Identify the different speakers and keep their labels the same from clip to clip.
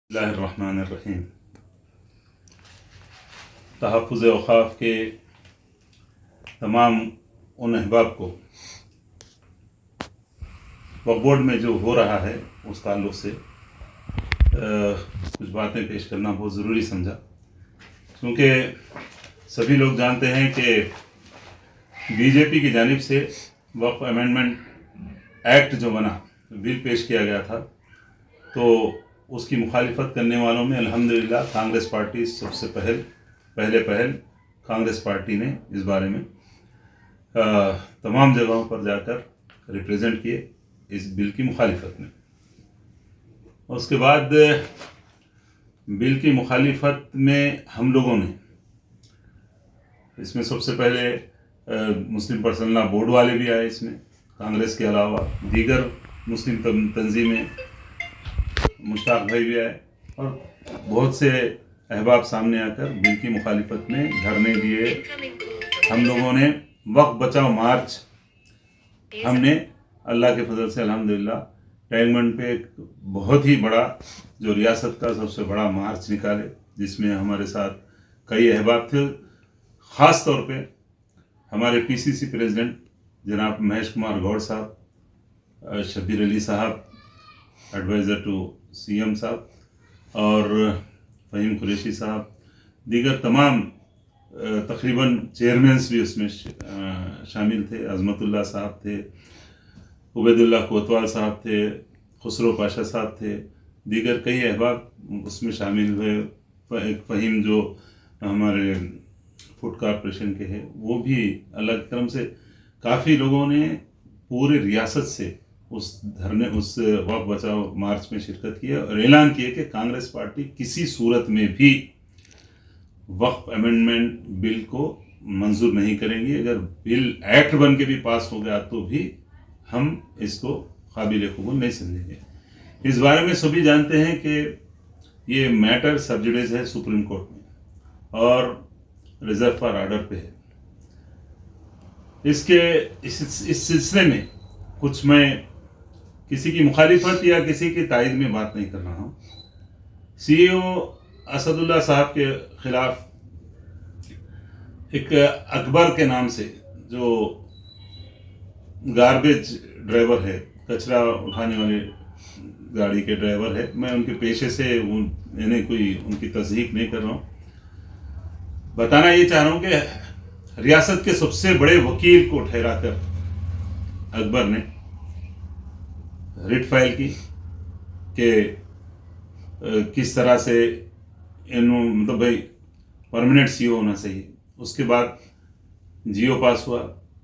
Speaker 1: बिस्मिल्लाहिर्रहमानिर्रहीम। तहफ़्फ़ुज़ औक़ाफ़ के तमाम उन अहबाब को वक्फ़ बोर्ड में जो हो रहा है उस ताल्लुक़ से कुछ बातें पेश करना बहुत ज़रूरी समझा, क्योंकि सभी लोग जानते हैं कि बीजेपी की जानिब से वक्फ़ अमेंडमेंट एक्ट जो बना, बिल पेश किया गया था, तो उसकी मुखालिफत करने वालों में अल्हम्दुलिल्लाह कांग्रेस पार्टी सबसे पहले कांग्रेस पार्टी ने इस बारे में तमाम जगहों पर जाकर रिप्रेजेंट किए इस बिल की मुखालिफत में। उसके बाद बिल की मुखालिफत में हम लोगों ने इसमें सबसे पहले मुस्लिम पर्सनल लॉ बोर्ड वाले भी आए, इसमें कांग्रेस के अलावा दीगर मुस्लिम तंजीमें, मुश्ताक भाई भी आए और बहुत से अहबाब सामने आकर बिल की मुखालिफत में धरने दिए। हम लोगों ने वक्फ बचाओ मार्च, हमने अल्लाह के फजल से अल्हम्दुलिल्लाह टैगमंड पे एक बहुत ही बड़ा जो रियासत का सबसे बड़ा मार्च निकाले, जिसमें हमारे साथ कई अहबाब थे। ख़ास तौर पे हमारे पीसीसी प्रेसिडेंट जनाब महेश कुमार गौड़ साहब, शब्बीर अली साहब एडवाइज़र टू सीएम साहब, और फ़हीम कुरैशी साहब, दीगर तमाम तकरीबन चेयरमैन्स भी उसमें शामिल थे। अज़मतुल्लाह साहब थे, उबैदुल्लाह कोतवाल साहब थे, खुसरो पाशा साहब थे, दीगर कई अहबाब उसमें शामिल हुए। फ़हीम जो हमारे फूड कॉरपोरेशन के हैं वो भी अलग क्रम से, काफ़ी लोगों ने पूरे रियासत से उस वक्फ बचाओ मार्च में शिरकत की और ऐलान किए कि कांग्रेस पार्टी किसी सूरत में भी वक्फ अमेंडमेंट बिल को मंजूर नहीं करेंगी। अगर बिल एक्ट बन के भी पास हो गया तो भी हम इसको काबिल कबूल नहीं समझेंगे। इस बारे में सभी जानते हैं कि ये मैटर सब जुडिस है सुप्रीम कोर्ट में और रिजर्व फॉर ऑर्डर पे है। इस सिलसिले में कुछ मैं किसी की मुखालिफत या किसी की तायद में बात नहीं कर रहा हूँ। सीईओ असदुल्ला साहब के खिलाफ एक अकबर के नाम से जो गार्बेज ड्राइवर है, कचरा उठाने वाले गाड़ी के ड्राइवर है, मैं उनके पेशे से इन्हें कोई उनकी तस्दीक नहीं कर रहा हूँ, बताना ये चाह रहा हूँ कि रियासत के सबसे बड़े वकील को ठहराकर अकबर ने रिट फाइल की कि किस तरह से मतलब भाई परमानेंट सीईओ होना चाहिए। उसके बाद जीओ पास हुआ,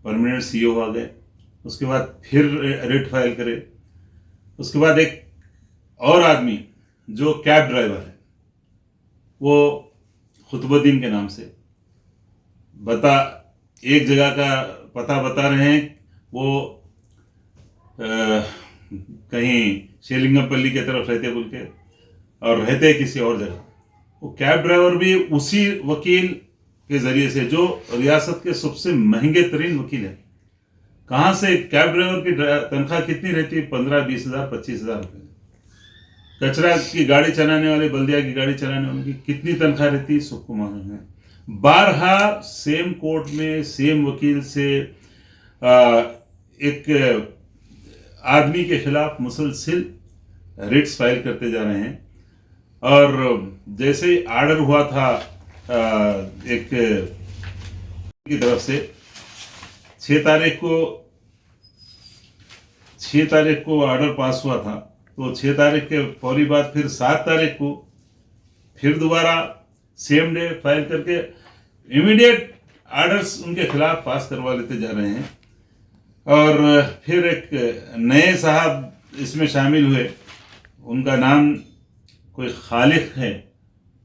Speaker 1: परमानेंट सीईओ आ गए, उसके बाद फिर रिट फाइल करे। उसके बाद एक और आदमी जो कैब ड्राइवर है, वो खुतबुद्दीन के नाम से एक जगह का पता बता रहे हैं, वो कहीं शेलिंगमपल्ली की तरफ रहते बोल के, और रहते किसी और जगह। वो कैब ड्राइवर भी उसी वकील के जरिए से, जो रियासत के सबसे महंगे तरीन वकील है। कहाँ से कैब ड्राइवर की तनख्वाह कितनी रहती है? 15-20 हज़ार 25 हज़ार रुपये। कचरा की गाड़ी चलाने वाले, बल्दिया की गाड़ी चलाने वालों की कितनी तनख्वाह रहती है? सबको मालूम है। बारहा सेम कोर्ट में सेम वकील से एक आदमी के खिलाफ मुसलसिल रिट्स फाइल करते जा रहे हैं। और जैसे ही आर्डर हुआ था एक की तरफ से 6 तारीख को ऑर्डर पास हुआ था, तो 6 तारीख के फौरी बाद फिर 7 तारीख को फिर दोबारा सेम डे फाइल करके इमीडिएट ऑर्डर्स उनके खिलाफ पास करवा लेते जा रहे हैं। और फिर एक नए साहब इसमें शामिल हुए, उनका नाम कोई खालिक है,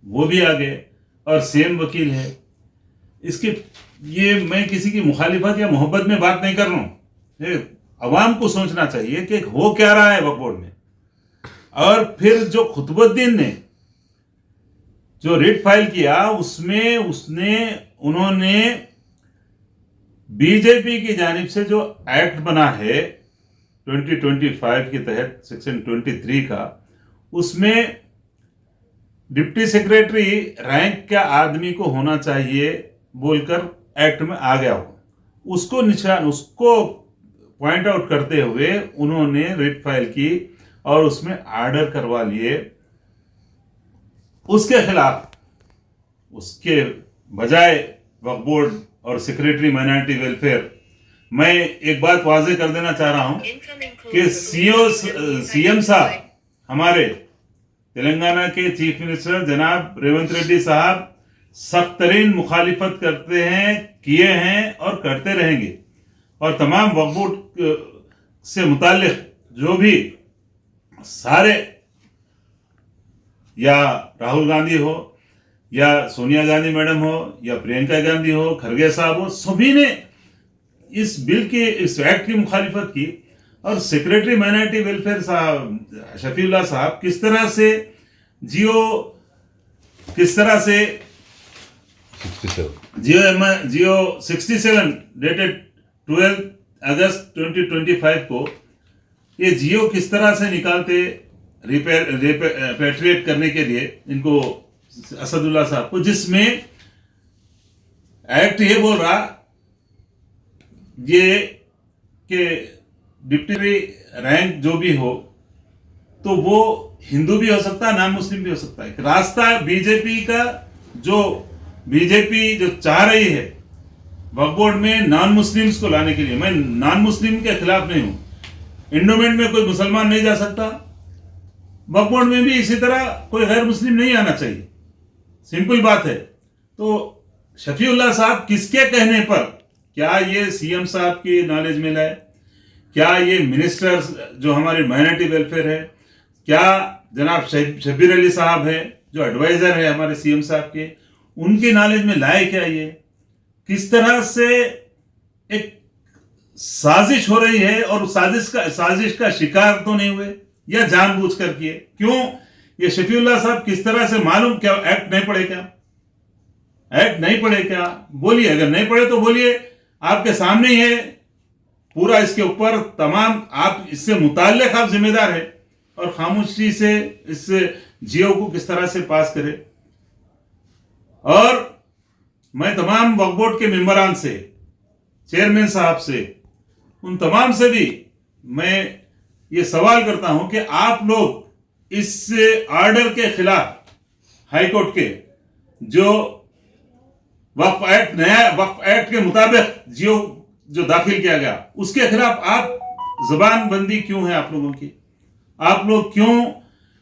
Speaker 1: वो भी आ गए और सेम वकील है। ये मैं किसी की मुखालिफत या मोहब्बत में बात नहीं कर रहा हूँ। अवाम को सोचना चाहिए कि हो क्या रहा है वक्फ बोर्ड में। और फिर जो खुतबुद्दीन ने जो रिट फाइल किया, उसमें उन्होंने बीजेपी की जानिब से जो एक्ट बना है 2025 के तहत सेक्शन 23 का, उसमें डिप्टी सेक्रेटरी रैंक का आदमी को होना चाहिए बोलकर एक्ट में आ गया हो, उसको पॉइंट आउट करते हुए उन्होंने रिट फाइल की और उसमें ऑर्डर करवा लिए उसके खिलाफ। उसके बजाय वक्फ बोर्ड और सेक्रेटरी माइनॉरिटी वेलफेयर, मैं एक बात वाजे कर देना चाह रहा हूं कि सीएम साहब, हमारे तेलंगाना के चीफ मिनिस्टर जनाब रेवंत रेड्डी साहब सख्त तरीन मुखालिफत करते हैं, किए हैं और करते रहेंगे। और तमाम वक्फ बोर्ड से मुताल्लिक जो भी सारे, या राहुल गांधी हो या सोनिया गांधी मैडम हो या प्रियंका गांधी हो, खरगे साहब हो, सभी ने इस बिल की, इस एक्ट की मुखालिफत की। और सेक्रेटरी माइनॉरिटी वेलफेयर साहब शफीउल्लाह साहब किस तरह से जियो 67 डेटेड 12 अगस्त 2025 को ये जियो किस तरह से निकालते रिपेट्रिएट करने के लिए इनको, असदुल्ला साहब को, जिसमें एक्ट ये बोल रहा ये कि डिप्टी रैंक जो भी हो तो वो हिंदू भी हो सकता है, नॉन मुस्लिम भी हो सकता है। रास्ता बीजेपी जो चाह रही है वक्फ बोर्ड में नॉन मुस्लिम्स को लाने के लिए, मैं नॉन मुस्लिम के खिलाफ नहीं हूं। एंडोमेंट में कोई मुसलमान नहीं जा सकता, वक्फ बोर्ड में भी इसी तरह कोई गैर मुस्लिम नहीं आना चाहिए, सिंपल बात है। तो शफीउल्लाह साहब किसके कहने पर, क्या ये सीएम साहब की नॉलेज में लाए, क्या ये मिनिस्टर जो हमारे माइनॉरिटी वेलफेयर है, क्या जनाब शब्बीर अली साहब है जो एडवाइजर है हमारे सीएम साहब के, उनकी नॉलेज में लाए क्या ये? किस तरह से एक साजिश हो रही है और साजिश का शिकार तो नहीं हुए या जानबूझकर किए? क्यों ये शफीउल्लाह साहब किस तरह से मालूम, क्या एक्ट नहीं पढ़े क्या? एक्ट नहीं पढ़े क्या? बोलिए, अगर नहीं पढ़े तो बोलिए, आपके सामने ही है पूरा, इसके ऊपर तमाम आप इससे मुताल्लिक आप जिम्मेदार है और खामोशी से इस जियो को किस तरह से पास करे। और मैं तमाम वक्फ बोर्ड के मेंबरान से, चेयरमैन साहब से, उन तमाम से भी मैं ये सवाल करता हूं कि आप लोग इस ऑर्डर के खिलाफ, हाईकोर्ट के जो नया वक्फ एक्ट के मुताबिक जो दाखिल किया गया, उसके खिलाफ आप जुबान बंदी क्यों है आप लोगों की? आप लोग क्यों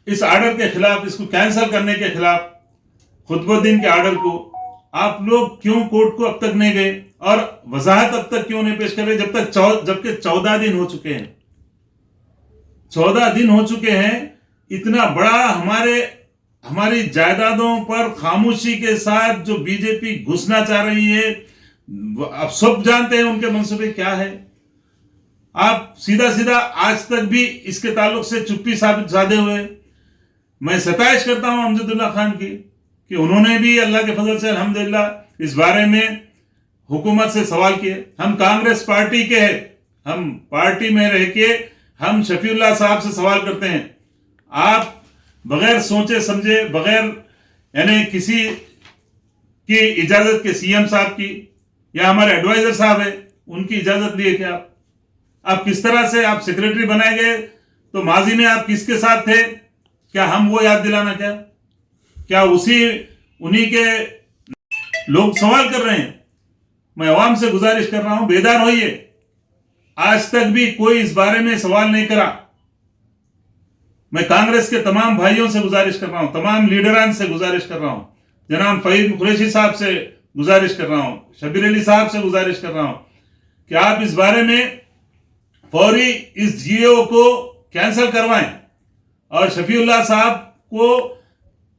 Speaker 1: इस ऑर्डर के खिलाफ, इसको कैंसिल करने के खिलाफ, खुतबुद्दीन के ऑर्डर को आप लोग क्यों कोर्ट को अब तक नहीं गए और वजाहत अब तक क्यों नहीं पेश कर रहे, जबकि 14 दिन हो चुके हैं? 14 दिन हो चुके हैं। इतना बड़ा हमारी जायदादों पर खामोशी के साथ जो बीजेपी घुसना चाह रही है, आप सब जानते हैं उनके मंसूबे क्या है। आप सीधा आज तक भी इसके ताल्लुक से चुप्पी साधे हुए। मैं सताइश करता हूं अमजदुल्ला खान की कि उन्होंने भी अल्लाह के फजल से अल्हम्दुलिल्लाह इस बारे में हुकूमत से सवाल किए। हम कांग्रेस पार्टी के हैं, हम पार्टी में रह के हम शफीउल्लाह साहब से सवाल करते हैं। आप बगैर सोचे समझे, बगैर यानी किसी की इजाजत के, सीएम साहब की या हमारे एडवाइजर साहब है उनकी इजाजत लिए क्या आप किस तरह से आप सेक्रेटरी बनाए गए? तो माजी में आप किसके साथ थे? क्या हम वो याद दिलाना? क्या उन्हीं के लोग सवाल कर रहे हैं? मैं अवाम से गुजारिश कर रहा हूं, बेदार होइए। आज तक भी कोई इस बारे में सवाल नहीं करा। मैं कांग्रेस के तमाम भाइयों से गुजारिश कर रहा हूं, तमाम लीडरान से गुजारिश कर रहा हूं, जनाब फहीम कुरैशी साहब से गुजारिश कर रहा हूं, शब्बीर अली साहब से गुजारिश कर रहा हूं कि आप इस बारे में फौरी इस जियो को कैंसिल करवाएं और शफीउल्लाह साहब को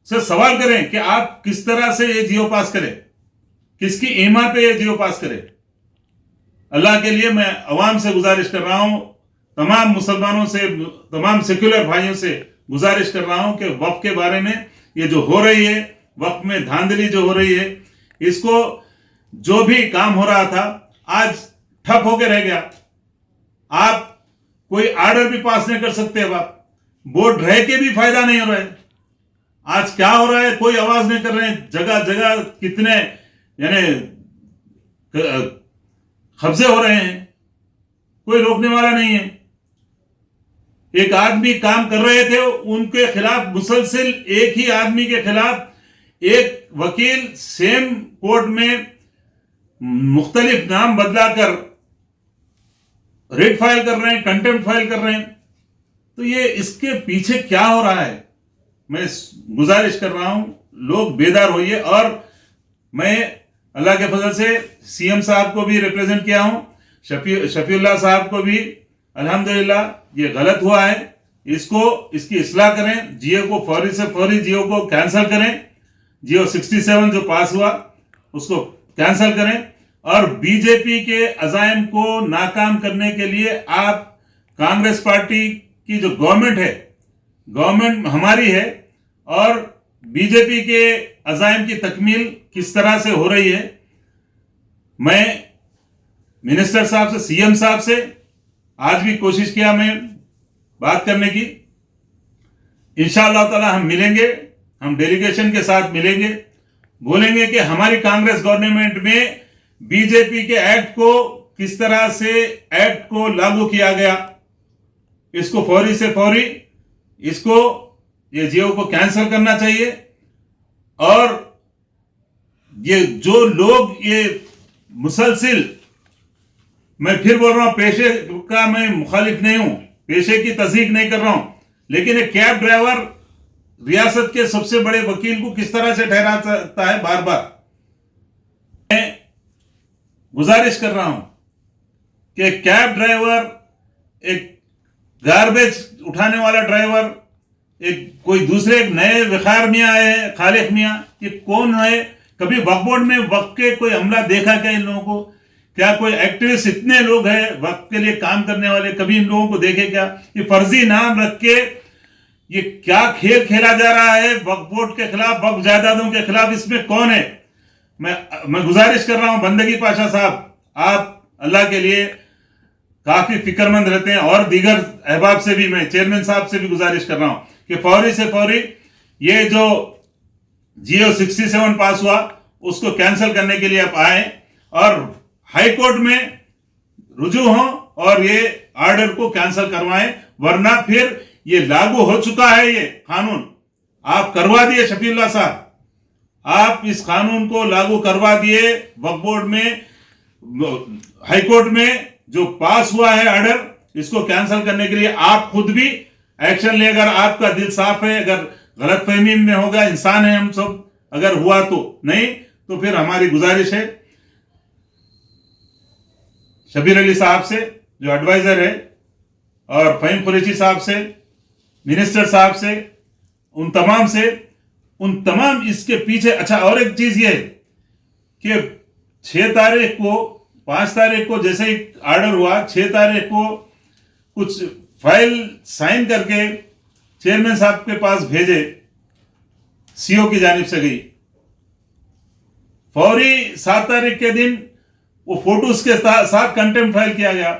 Speaker 1: से सवाल करें कि आप किस तरह से ये जियो पास करें, किसकी ईमा पे ये जियो पास करें। अल्लाह के लिए मैं अवाम से गुजारिश कर रहा हूं, तमाम मुसलमानों से, तमाम सेक्युलर भाइयों से गुजारिश कर रहा हूं कि वक्फ के बारे में ये जो हो रही है, वक्फ में धांधली जो हो रही है, इसको जो भी काम हो रहा था आज ठप होकर रह गया। आप कोई ऑर्डर भी पास नहीं कर सकते। अब आप बोर्ड रह के भी फायदा नहीं हो रहा है। आज क्या हो रहा है, कोई आवाज नहीं कर रहे हैं। जगह जगह कितने यानी कब्जे हो रहे हैं, कोई रोकने वाला नहीं है। एक आदमी काम कर रहे थे, उनके खिलाफ मुसलसल एक ही आदमी के खिलाफ एक वकील सेम कोर्ट में मुख्तलिफ नाम बदलाकर रिट फाइल कर रहे हैं, कंटेम्प्ट फाइल कर रहे हैं। तो ये इसके पीछे क्या हो रहा है, मैं गुजारिश कर रहा हूं, लोग बेदार होइए। और मैं अल्लाह के फजल से सीएम साहब को भी रिप्रेजेंट किया हूं, शफीउल्लाह साहब को भी। अल्हम्दुलिल्लाह ये गलत हुआ है, इसकी इस्लाह करें। जियो को फौरी से फौरी जियो को कैंसिल करें। जियो 67 जो पास हुआ उसको कैंसिल करें। और बीजेपी के अज़ाइम को नाकाम करने के लिए आप कांग्रेस पार्टी की जो गवर्नमेंट है, गवर्नमेंट हमारी है, और बीजेपी के अज़ाइम की तकमील किस तरह से हो रही है, मैं मिनिस्टर साहब से, सीएम साहब से आज भी कोशिश किया मैं बात करने की। इंशाअल्लाह ताला हम मिलेंगे, हम डेलीगेशन के साथ मिलेंगे, बोलेंगे कि हमारी कांग्रेस गवर्नमेंट में बीजेपी के एक्ट को किस तरह से एक्ट को लागू किया गया, इसको फौरी से फौरी इसको ये जियो को कैंसिल करना चाहिए। और ये जो लोग ये मुसलसिल, मैं फिर बोल रहा हूं, पेशे का मैं मुखालिफ नहीं हूं, पेशे की तस्दीक नहीं कर रहा हूं, लेकिन एक कैब ड्राइवर रियासत के सबसे बड़े वकील को किस तरह से ठहरा सकता है बार बार। मैं गुजारिश कर रहा हूं कि कैब ड्राइवर, एक गार्बेज उठाने वाला ड्राइवर, एक कोई दूसरे एक नए विखार मियाँ आए हैं, खालिक मियाँ, ये कौन है? कभी वक्फ बोर्ड में वक्फ के कोई अमला देखा क्या इन लोगों को? क्या कोई एक्टिविस्ट, इतने लोग हैं वक्फ के लिए काम करने वाले, कभी इन लोगों को देखे क्या? ये फर्जी नाम रख के ये क्या खेल खेला जा रहा है वक्फ बोर्ड के खिलाफ, वक्फ जायदादों के खिलाफ, इसमें कौन है? मैं गुजारिश कर रहा हूं, बंदगी पाशा साहब, आप अल्लाह के लिए काफी फिक्रमंद रहते हैं, और दीगर अहबाब से भी, मैं चेयरमैन साहब से भी गुजारिश कर रहा हूं कि फौरी से फौरी ये जो जियो 67 पास हुआ उसको कैंसिल करने के लिए आप आए और हाई कोर्ट में रुजू हों और ये ऑर्डर को कैंसिल करवाएं, वरना फिर ये लागू हो चुका है, ये कानून आप करवा दिए शफीउल्लाह साहब, आप इस कानून को लागू करवा दिए। वक्फ बोर्ड में, हाई कोर्ट में जो पास हुआ है ऑर्डर, इसको कैंसिल करने के लिए आप खुद भी एक्शन ले, अगर आपका दिल साफ है, अगर गलतफहमी में होगा, इंसान है हम सब, अगर हुआ तो, नहीं तो फिर हमारी गुजारिश है शबीर अली साहब से जो एडवाइजर है, और फहीम कुरैशी साहब से, मिनिस्टर साहब से, उन तमाम इसके पीछे। अच्छा, और एक चीज ये कि 6 तारीख को, 5 तारीख को जैसे ही ऑर्डर हुआ, 6 तारीख को कुछ फाइल साइन करके चेयरमैन साहब के पास भेजे, सीओ की जानिब से गई। फौरी 7 तारीख के दिन वो फोटोज के साथ कंटेम्प्ट फाइल किया गया।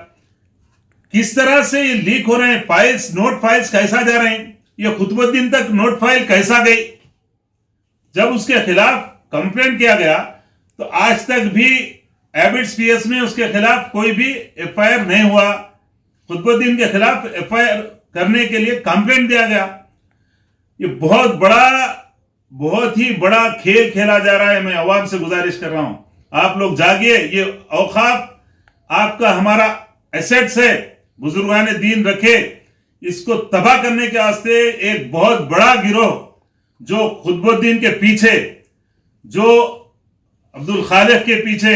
Speaker 1: किस तरह से ये लीक हो रहे हैं फाइल्स, नोट फाइल्स कैसा जा रहे हैं, ये खुतबुद्दीन तक नोट फाइल कैसा गई? जब उसके खिलाफ कंप्लेंट किया गया तो आज तक भी एबिट्स पीएस में उसके खिलाफ कोई भी एफआईआर नहीं हुआ। खुतबुद्दीन के खिलाफ एफआईआर करने के लिए कंप्लेंट दिया गया। ये बहुत ही बड़ा खेल खेला जा रहा है। मैं अवाम से गुजारिश कर रहा हूं, आप लोग जागिए। ये औकाफ आपका, हमारा एसेट्स है, बुजुर्गान दीन रखे, इसको तबाह करने के वास्ते एक बहुत बड़ा गिरोह जो खुतबुद्दीन के पीछे, जो अब्दुल खालिक के पीछे,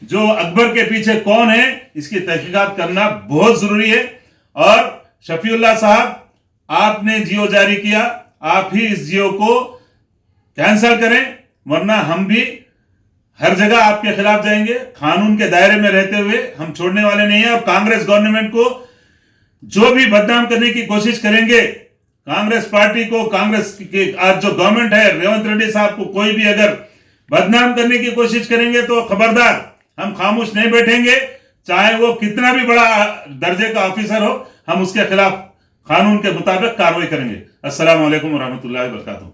Speaker 1: जो अकबर के पीछे कौन है, इसकी तहकीकात करना बहुत जरूरी है। और शफीउल्लाह साहब, आपने जियो जारी किया, आप ही इस जियो को कैंसिल करें, वरना हम भी हर जगह आपके खिलाफ जाएंगे। कानून के दायरे में रहते हुए हम छोड़ने वाले नहीं है। और कांग्रेस गवर्नमेंट को जो भी बदनाम करने की कोशिश करेंगे, कांग्रेस पार्टी को, कांग्रेस की आज जो गवर्नमेंट है, रेवंत रेड्डी साहब को कोई भी अगर बदनाम करने की कोशिश करेंगे तो खबरदार, हम खामोश नहीं बैठेंगे। चाहे वो कितना भी बड़ा दर्जे का ऑफिसर हो, हम उसके खिलाफ कानून के मुताबिक कार्रवाई करेंगे। अस्सलाम वालेकुम व रहमतुल्लाहि व बरकातहू।